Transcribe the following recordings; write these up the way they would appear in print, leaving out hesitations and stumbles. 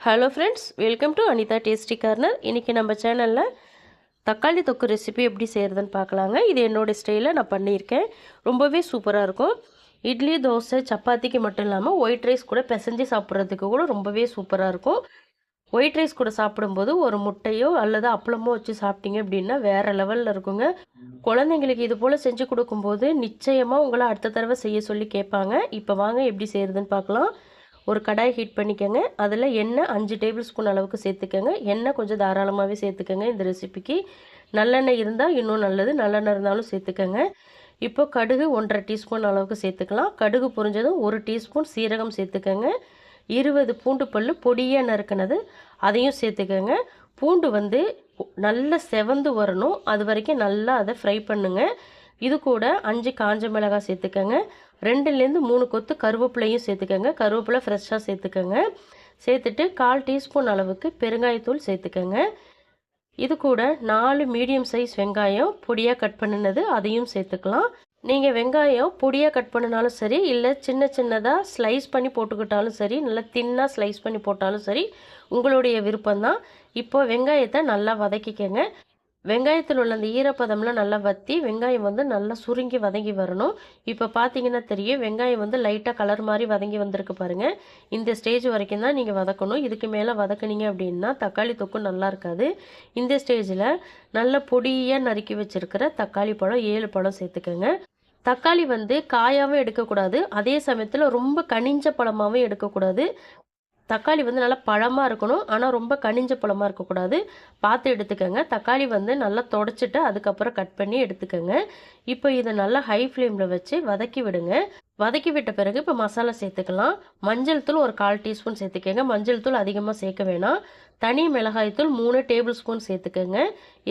Hello friends, welcome to Anitha tasty corner. இன்றைக்கி நம்ம சேனலில் தக்காளி தொக்கு ரெசிபி எப்படி செய்கிறதுன்னு பார்க்கலாங்க. இது என்னோடய ஸ்டைலில் நான் பண்ணியிருக்கேன். ரொம்பவே சூப்பராக இருக்கும். இட்லி, தோசை, சப்பாத்திக்கு மட்டும் இல்லாமல் ஒயிட் ரைஸ் கூட பிசைஞ்சு சாப்பிட்றதுக்கு கூட ரொம்பவே சூப்பராக இருக்கும். ஒயிட் ரைஸ் கூட சாப்பிடும்போது ஒரு முட்டையோ அல்லது அப்பளமோ வச்சு சாப்பிட்டீங்க அப்படின்னா வேறு லெவலில் இருக்குங்க. குழந்தைங்களுக்கு இது போல் செஞ்சு கொடுக்கும்போது நிச்சயமாக உங்களை அடுத்த தடவை செய்ய சொல்லி கேட்பாங்க. இப்போ வாங்க எப்படி செய்கிறதுன்னு பார்க்கலாம். ஒரு கடாய் ஹீட் பண்ணிக்கோங்க. அதில் எண்ணெய் 5 டேபிள் ஸ்பூன் அளவுக்கு சேர்த்துக்கோங்க. எண்ணெய் கொஞ்சம் தாராளமாகவே சேர்த்துக்கோங்க. இந்த ரெசிபிக்கு நல்லெண்ணெய் இருந்தால் இன்னும் நல்லது, நல்லெண்ணெய் இருந்தாலும் சேர்த்துக்கோங்க. இப்போ கடுகு 1.5 டீஸ்பூன் அளவுக்கு சேர்த்துக்கலாம். கடுகு பொரிஞ்சதும் 1 டீஸ்பூன் சீரகம் சேர்த்துக்கோங்க. 20 பூண்டு பல் பொடியாக நறுக்கினது அதையும் சேர்த்துக்கோங்க. பூண்டு வந்து நல்லா செவந்து வரணும், அது வரைக்கும் நல்லா அதை ஃப்ரை பண்ணுங்கள். இது கூட 5 காஞ்ச மிளகாய் சேர்த்துக்கோங்க. 2லேருந்து 3 கொத்து கருவேப்பிலையும் சேர்த்துக்கோங்க. கருவேப்பிலை ஃப்ரெஷ்ஷாக சேர்த்துக்கோங்க. சேர்த்துட்டு 1/4 டீஸ்பூன் அளவுக்கு பெருங்காயத்தூள் சேர்த்துக்கோங்க. இது கூட 4 மீடியம் சைஸ் வெங்காயம் பொடியாக கட் பண்ணினது அதையும் சேர்த்துக்கலாம். நீங்கள் வெங்காயம் பொடியாக கட் பண்ணினாலும் சரி, இல்லை சின்ன சின்னதாக ஸ்லைஸ் பண்ணி போட்டுக்கிட்டாலும் சரி, நல்லா தின்னாக ஸ்லைஸ் பண்ணி போட்டாலும் சரி, உங்களுடைய விருப்பம்தான். இப்போ வெங்காயத்தை நல்லா வதக்கிக்கங்க. வெங்காயத்தில் உள்ள அந்த ஈரப்பதம்லாம் நல்லா வற்றி வெங்காயம் வந்து நல்லா சுருங்கி வதங்கி வரணும். இப்போ பார்த்தீங்கன்னா தெரியும், வெங்காயம் வந்து லைட்டாக கலர் மாதிரி வதங்கி வந்திருக்கு பாருங்கள். இந்த ஸ்டேஜ் வரைக்கும் தான் நீங்கள் வதக்கணும். இதுக்கு மேலே வதக்குனீங்க அப்படின்னா தக்காளி தொக்கும் நல்லா இருக்காது. இந்த ஸ்டேஜில் நல்ல பொடியாக நறுக்கி வச்சுருக்கிற தக்காளி பழம் 7 பழம் சேர்த்துக்கோங்க. தக்காளி வந்து காயாகவும் எடுக்கக்கூடாது, அதே சமயத்தில் ரொம்ப கனிஞ்ச பழமாகவும் எடுக்கக்கூடாது. தக்காளி வந்து நல்லா பழமாக இருக்கணும், ஆனால் ரொம்ப கனிஞ்ச பழமாக இருக்கக்கூடாது. பார்த்து எடுத்துக்கோங்க. தக்காளி வந்து நல்லா தொடச்சிட்டு அதுக்கப்புறம் கட் பண்ணி எடுத்துக்கோங்க. இப்போ இதை நல்லா ஹை ஃப்ளேமில் வச்சு வதக்கி விடுங்க. வதக்கி விட்ட பிறகு இப்போ மசாலா சேர்த்துக்கலாம். மஞ்சள் தூள் ஒரு 1/4 டீஸ்பூன் சேர்த்துக்கோங்க. மஞ்சள் தூள் அதிகமாக சேர்க்க வேணாம். தனி மிளகாய் தூள் 3 டேபிள் ஸ்பூன் சேர்த்துக்கோங்க.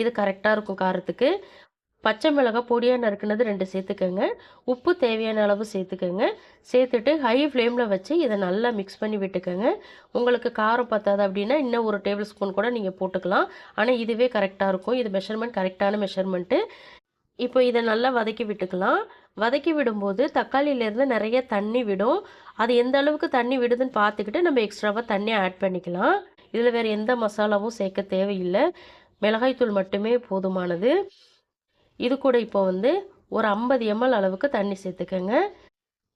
இது கரெக்டாக இருக்கும் காரத்துக்கு. பச்சை மிளகாய் பொடியாக நறுக்குனது 2 சேர்த்துக்கோங்க. உப்பு தேவையான அளவு சேர்த்துக்கோங்க. சேர்த்துட்டு ஹை ஃப்ளேமில் வச்சு இதை நல்லா மிக்ஸ் பண்ணி விட்டுக்கோங்க. உங்களுக்கு காரம் பத்தாது அப்படின்னா இன்னும் 1 டேபிள் ஸ்பூன் கூட நீங்கள் போட்டுக்கலாம். ஆனால் இதுவே கரெக்டாக இருக்கும். இது மெஷர்மெண்ட் கரெக்டான மெஷர்மெண்ட்டு. இப்போ இதை நல்லா வதக்கி விட்டுக்கலாம். வதக்கி விடும்போது தக்காளியிலேருந்து நிறைய தண்ணி விடும். அது எந்த அளவுக்கு தண்ணி விடுதுன்னு பார்த்துக்கிட்டு நம்ம எக்ஸ்ட்ராவாக தண்ணி ஆட் பண்ணிக்கலாம். இதில் வேறு எந்த மசாலாவும் சேர்க்க தேவையில்லை. மிளகாய்த்தூள் மட்டுமே போதுமானது. இது கூட இப்போ வந்து ஒரு 50 ml அளவுக்கு தண்ணி சேர்த்துக்கோங்க.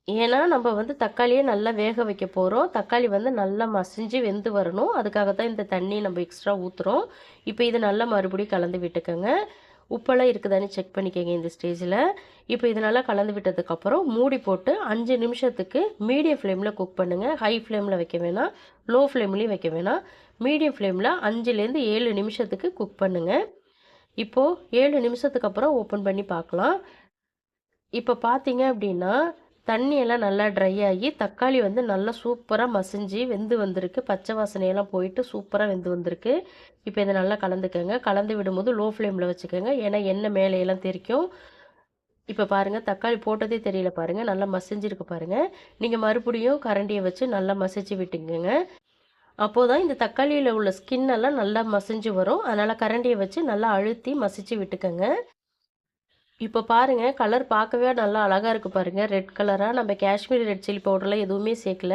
ஏன்னா நம்ம வந்து தக்காளியை நல்லா வேக வைக்க போகிறோம். தக்காளி வந்து நல்லா மசிஞ்சு வெந்து வரணும். அதுக்காக தான் இந்த தண்ணி நம்ம எக்ஸ்ட்ரா ஊற்றுறோம். இப்போ இது நல்லா மறுபடியும் கலந்து விட்டுக்கோங்க. உப்பெல்லாம் இருக்குதானே செக் பண்ணிக்கோங்க இந்த ஸ்டேஜில். இப்போ இது நல்லா கலந்து விட்டதுக்கப்புறம் மூடி போட்டு 5 நிமிஷத்துக்கு மீடியம் ஃப்ளேமில் குக் பண்ணுங்கள். ஹை ஃப்ளேமில் வைக்க வேணாம், லோ ஃப்ளேம்லேயும் வைக்க வேணாம். மீடியம் ஃப்ளேமில் 5லேருந்து 7 நிமிஷத்துக்கு குக் பண்ணுங்கள். இப்போது 7 நிமிஷத்துக்கு அப்புறம் ஓப்பன் பண்ணி பார்க்கலாம். இப்போ பார்த்தீங்க அப்படின்னா தண்ணியெல்லாம் நல்லா ட்ரை ஆகி தக்காளி வந்து நல்லா சூப்பராக மசிஞ்சு வெந்து வந்திருக்கு. பச்சை வாசனையெல்லாம் போயிட்டு சூப்பராக வெந்து வந்திருக்கு. இப்போ இதை நல்லா கலந்துக்கோங்க. கலந்து விடும்போது லோ ஃப்ளேமில் வச்சுக்கோங்க, ஏன்னா எண்ணெய் மேலையெல்லாம் தெரிக்கும். இப்போ பாருங்கள், தக்காளி போட்டதே தெரியல பாருங்கள், நல்லா மசிஞ்சிருக்கு பாருங்கள். நீங்கள் மறுபடியும் கரண்டியை வச்சு நல்லா மசிச்சு விட்டுங்க. அப்போது தான் இந்த தக்காளியில் உள்ள ஸ்கின்னெல்லாம் நல்லா மசிஞ்சு வரும். அதனால் கரண்டியை வச்சு நல்லா அழுத்தி மசிச்சு விட்டுக்கோங்க. இப்போ பாருங்கள், கலர் பார்க்கவே நல்லா அழகாக இருக்குது பாருங்கள். ரெட் கலராக, நம்ம காஷ்மீரி ரெட் சில்லி பவுடர்லாம் எதுவுமே சேர்க்கல,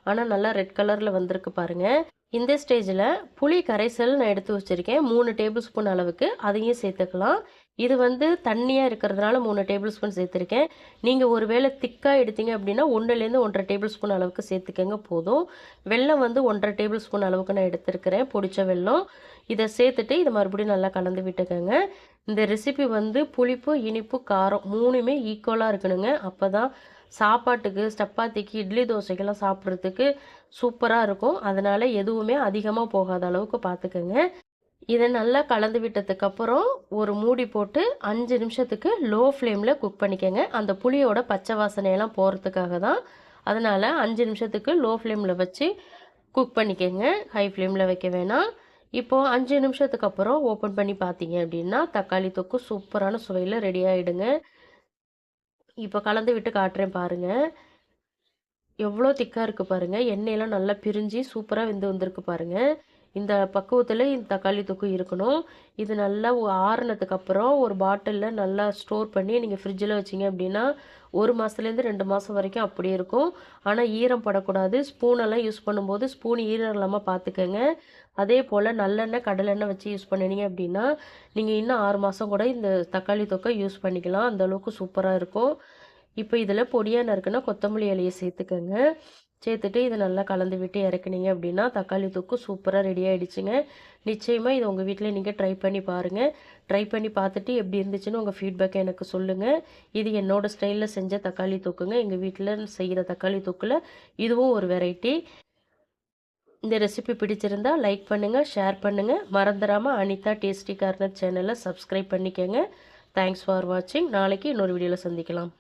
ஆனால் நல்லா ரெட் கலரில் வந்திருக்கு பாருங்கள். இந்த ஸ்டேஜில் புளி கரைசல் நான் எடுத்து வச்சுருக்கேன் 3 டேபிள் ஸ்பூன் அளவுக்கு, அதையும் சேர்த்துக்கலாம். இது வந்து தண்ணியாக இருக்கிறதுனால 3 டேபிள் ஸ்பூன் சேர்த்துருக்கேன். நீங்கள் ஒரு வேளை திக்காக எடுத்தீங்க அப்படின்னா 1லேருந்து 1.5 டேபிள் ஸ்பூன் அளவுக்கு சேர்த்துக்கங்க போதும். வெல்லம் வந்து 1.5 டேபிள் ஸ்பூன் அளவுக்கு நான் எடுத்துருக்கிறேன், பொடிச்ச வெல்லம். இதை சேர்த்துட்டு இதை மறுபடியும் நல்லா கலந்து விட்டுக்கோங்க. இந்த ரெசிபி வந்து புளிப்பு, இனிப்பு, காரம் 3மே ஈக்குவலாக இருக்கணுங்க. அப்போ தான் சாப்பாட்டுக்கு, சப்பாத்திக்கு, இட்லி, தோசைக்கெல்லாம் சாப்பிட்றதுக்கு சூப்பராக இருக்கும். அதனால் எதுவுமே அதிகமாக போகாத அளவுக்கு பார்த்துக்கோங்க. இதை நல்லா கலந்து விட்டதுக்கப்புறம் ஒரு மூடி போட்டு 5 நிமிஷத்துக்கு லோ ஃப்ளேமில் குக் பண்ணிக்கோங்க. அந்த புளியோட பச்சை வாசனையெல்லாம் போகிறதுக்காக தான். அதனால் 5 நிமிஷத்துக்கு லோ ஃப்ளேமில் வச்சு குக் பண்ணிக்கோங்க, ஹை ஃப்ளேமில் வைக்க வேணாம். இப்போது 5 நிமிஷத்துக்கு அப்புறம் ஓப்பன் பண்ணி பார்த்தீங்க அப்படின்னா தக்காளி தொக்கு சூப்பரான சுவையில் ரெடி ஆகிடுங்க. இப்போ கலந்து விட்டு காட்டுறேன் பாருங்கள், எவ்வளோ திக்காக இருக்குது பாருங்கள். எண்ணெயெல்லாம் நல்லா பிரிஞ்சு சூப்பராக வெந்து வந்திருக்கு பாருங்கள். இந்த பக்குவத்தில் இந்த தக்காளி தொக்கு இருக்கணும். இது நல்லா ஆறுனதுக்கப்புறம் ஒரு பாட்டிலில் நல்லா ஸ்டோர் பண்ணி நீங்கள் ஃப்ரிட்ஜில் வச்சிங்க அப்படின்னா 1 மாதத்துலேருந்து 2 மாதம் வரைக்கும் அப்படியே இருக்கும். ஆனால் ஈரம் படக்கூடாது. ஸ்பூனெல்லாம் யூஸ் பண்ணும்போது ஸ்பூன் ஈரம் இல்லாமல் பார்த்துக்கங்க. அதே போல் நல்லெண்ணெய், கடலெண்ணெய் வச்சு யூஸ் பண்ணினீங்க அப்படின்னா நீங்கள் இன்னும் 6 மாதம் கூட இந்த தக்காளி தொக்கை யூஸ் பண்ணிக்கலாம். அந்தளவுக்கு சூப்பராக இருக்கும். இப்போ இதில் பொடியாக நறுக்குனா கொத்தமல்லி இலையை சேர்த்துக்கங்க. சேர்த்துட்டு இதை நல்லா கலந்து விட்டு இறக்குனீங்க அப்படின்னா தக்காளி தொக்கு சூப்பராக ரெடி ஆகிடுச்சுங்க. நிச்சயமாக இதை உங்கள் வீட்டில் நீங்கள் ட்ரை பண்ணி பாருங்கள். ட்ரை பண்ணி பார்த்துட்டு எப்படி இருந்துச்சுன்னு உங்கள் ஃபீட்பேக்கை எனக்கு சொல்லுங்கள். இது என்னோடய ஸ்டைலில் செஞ்ச தக்காளி தொக்குங்க. எங்கள் வீட்டில் செய்கிற தக்காளி தொக்கில் இதுவும் ஒரு வெரைட்டி. இந்த ரெசிபி பிடிச்சிருந்தா லைக் பண்ணுங்கள், ஷேர் பண்ணுங்கள். மறந்துடாமல் அனிதா டேஸ்டி கார்னர் சேனலை சப்ஸ்கிரைப் பண்ணிக்கோங்க. தேங்க்ஸ் ஃபார் வாட்சிங். நாளைக்கு இன்னொரு வீடியோவில் சந்திக்கலாம்.